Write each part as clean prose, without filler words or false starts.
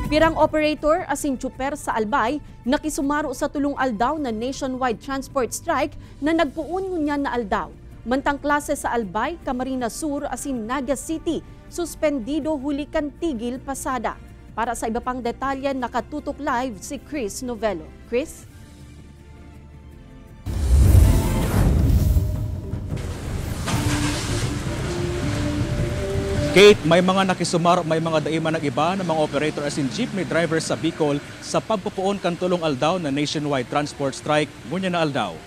Pirang operator asin tsuper sa Albay nakisumaro sa tulong aldaw na nationwide transport strike na nagpuon ngunyan na aldaw. Mantang klase sa Albay, Camarines Sur asin Naga City, suspendido huli kan tigil pasada. Para sa iba pang detalye, nakatutok live si Chris Novelo. Chris? Kate, may mga nakisumaro, may mga daiman ng iba ng mga operator as in jeepney drivers sa Bicol sa pagpupuon kan tulong aldaw na nationwide transport strike ngunya na aldaw.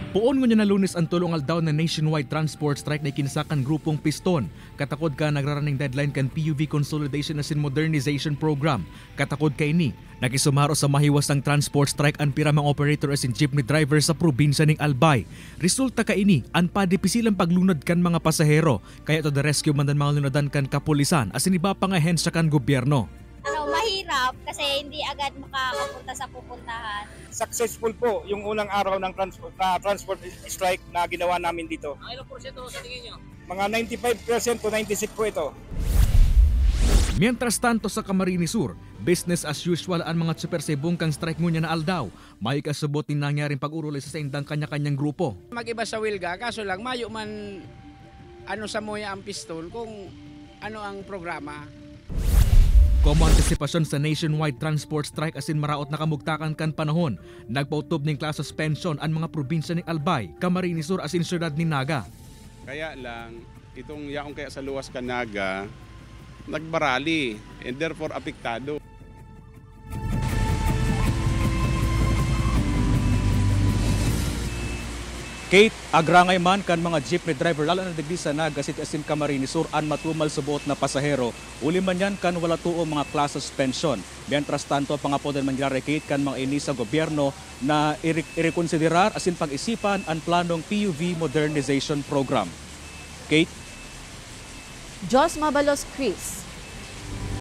Puon ngunya na Lunes ang tulong aldaw na nationwide transport strike na ikinsakan grupong Piston. Katakod ka nagraraning deadline kan PUV Consolidation as in Modernization Program. Katakod ka ini, nakisumaro sa mahiwasang transport strike ang piramang operator as in jeepney driver sa probinsya ng Albay. Resulta ka ini, ang padipisilang paglunod kan mga pasahero. Kaya to the rescue man mga lunadan kan kapulisan as in iba pang ahensya kan gobyerno. Mahirap kasi hindi agad makakapunta sa pupuntahan. Successful po yung unang araw ng transport strike na ginawa namin dito. Ilang porsyento sa tingin nyo? Mga 95% to 96% po ito. Mientras tanto sa Camarines Sur, business as usual ang mga tsuper sa bungkang strike ngunya na aldaw. May kasubot din nangyaring pag-urulay sa indang kanya-kanyang grupo. Mag-iba sa Wilga, kaso lang mayo man sa moya ang pistol kung ano ang programa. Como antisipasyon sa nationwide transport strike asin maraot na kamugtakan kan panahon, nagpautob ng class suspension ang mga probinsya ng Albay, Camarines Sur asin syudad ni Naga. Kaya lang, itong yaong kaya sa luwas ka Naga, nagbarali and therefore apektado. Kate, agrangay man kan mga jeepney driver lalo na digdi sa Naga City asin Camarines Sur an matumal sa buot na pasahero. Uli man yan kan wala tuo mga class suspension. Mientras tanto pangapodan man gyari Kate kan mga ini sa gobyerno na irekonsiderar asin pag-isipan ang planong PUV Modernization Program. Kate? Jos Mabalos, Chris.